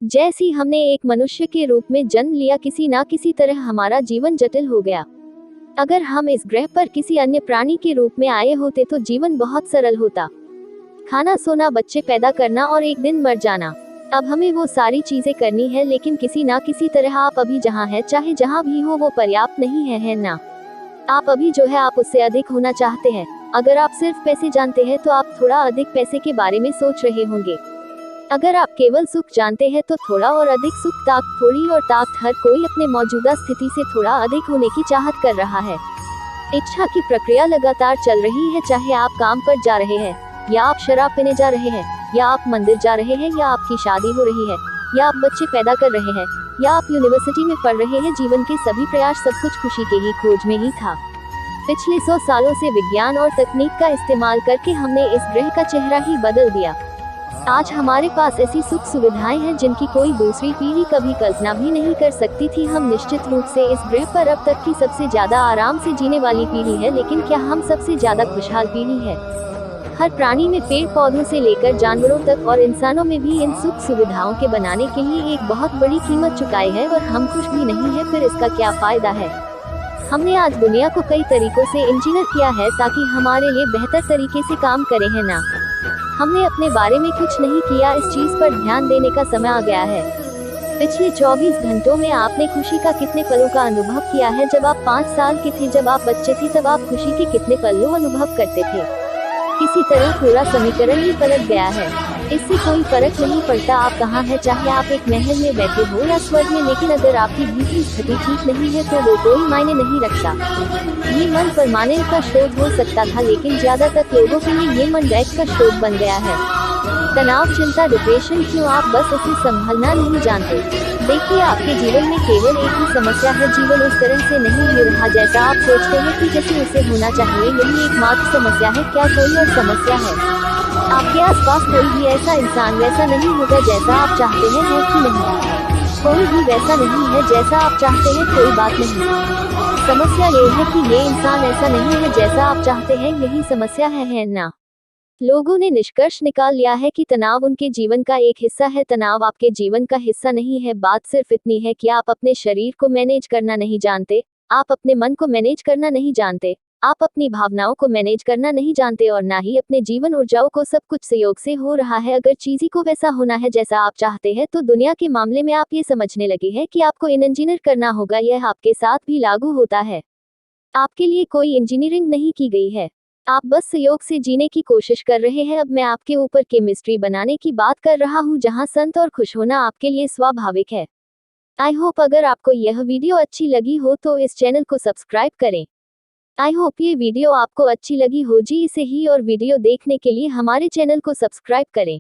जैसे ही हमने एक मनुष्य के रूप में जन्म लिया, किसी ना किसी तरह हमारा जीवन जटिल हो गया। अगर हम इस ग्रह पर किसी अन्य प्राणी के रूप में आए होते तो जीवन बहुत सरल होता। खाना, सोना, बच्चे पैदा करना और एक दिन मर जाना। अब हमें वो सारी चीजें करनी है, लेकिन किसी ना किसी तरह आप अभी जहाँ हैं, चाहे जहाँ भी हो, वो पर्याप्त नहीं है ना। आप अभी जो है आप उससे अधिक होना चाहते हैं। अगर आप सिर्फ पैसे जानते हैं तो आप थोड़ा अधिक पैसे के बारे में सोच रहे होंगे। अगर आप केवल सुख जानते हैं तो थोड़ा और अधिक सुख, ताकत थोड़ी और ताकत, हर कोई अपने मौजूदा स्थिति से थोड़ा अधिक होने की चाहत कर रहा है। इच्छा की प्रक्रिया लगातार चल रही है, चाहे आप काम पर जा रहे हैं, या आप शराब पीने जा रहे हैं, या आप मंदिर जा रहे हैं, या आपकी शादी हो रही है, या आप बच्चे पैदा कर रहे हैं, या आप यूनिवर्सिटी में पढ़ रहे हैं। जीवन के सभी प्रयास, सब कुछ खुशी के ही खोज में ही था। पिछले 100 सालों से विज्ञान और तकनीक का इस्तेमाल करके हमने इस ग्रह का चेहरा ही बदल दिया। आज हमारे पास ऐसी सुख सुविधाएं हैं जिनकी कोई दूसरी पीढ़ी कभी कल्पना भी नहीं कर सकती थी। हम निश्चित रूप से इस ग्रह पर अब तक की सबसे ज्यादा आराम से जीने वाली पीढ़ी है, लेकिन क्या हम सबसे ज्यादा खुशहाल पीढ़ी है? हर प्राणी में, पेड़ पौधों से लेकर जानवरों तक और इंसानों में भी, इन सुख सुविधाओं के बनाने के लिए एक बहुत बड़ी कीमत चुकाई है, और हम खुश भी नहीं है। फिर इसका क्या फायदा है? हमने आज दुनिया को कई तरीकों से इंजीनियर किया है ताकि हमारे लिए बेहतर तरीके से काम करे, है ना? हमने अपने बारे में कुछ नहीं किया। इस चीज पर ध्यान देने का समय आ गया है। पिछले 24 घंटों में आपने खुशी का कितने पलों का अनुभव किया है? जब आप 5 साल के थे, जब आप बच्चे थे, तब आप खुशी के कितने पलों अनुभव करते थे? किसी तरह पूरा समीकरण ही पलट गया है। इससे कोई फर्क नहीं पड़ता आप कहाँ हैं, चाहे आप एक महल में बैठे हो या स्वर्ग में, लेकिन अगर आपकी भीतरी स्थिति ठीक नहीं है तो वो कोई मायने नहीं रखता। ये मन परमानेंट का स्रोत हो सकता था, लेकिन ज्यादातर लोगों के लिए ये मन रैक का स्रोत बन गया है। तनाव, चिंता, डिप्रेशन, क्यों? आप बस उसे संभालना नहीं जानते। देखिए, आपके जीवन में केवल एक ही समस्या है। जीवन उस तरह से नहीं हो रहा जैसा आप सोचते हैं कि जैसे उसे होना चाहिए। यही एकमात्र समस्या है। क्या कोई और समस्या है? आपके आसपास कोई भी ऐसा इंसान वैसा नहीं होगा जैसा आप चाहते हैं, है कि नहीं? कोई भी वैसा नहीं है जैसा आप चाहते हैं, कोई बात नहीं। समस्या ये है कि ये इंसान ऐसा नहीं है जैसा आप चाहते हैं, यही समस्या है ना? लोगों ने निष्कर्ष निकाल लिया है कि तनाव उनके जीवन का एक हिस्सा है। तनाव आपके जीवन का हिस्सा नहीं है। बात सिर्फ इतनी है कि आप अपने शरीर को मैनेज करना नहीं जानते, आप अपने मन को मैनेज करना नहीं जानते, आप अपनी भावनाओं को मैनेज करना नहीं जानते, और ना ही अपने जीवन ऊर्जाओं को। सब कुछ सहयोग से हो रहा है। अगर चीज़ी को वैसा होना है जैसा आप चाहते हैं, तो दुनिया के मामले में आप ये समझने लगे हैं कि आपको इंजीनियर करना होगा। यह आपके साथ भी लागू होता है। आपके लिए कोई इंजीनियरिंग नहीं की गई है। आप बस सहयोग से जीने की कोशिश कर रहे हैं। अब मैं आपके ऊपर केमिस्ट्री बनाने की बात कर रहा हूँ, जहाँ संत और खुश होना आपके लिए स्वाभाविक है। आई होप अगर आपको यह वीडियो अच्छी लगी हो तो इस चैनल को सब्सक्राइब करें। आई होप ये वीडियो आपको अच्छी लगी हो जी। इसे ही और वीडियो देखने के लिए हमारे चैनल को सब्सक्राइब करें।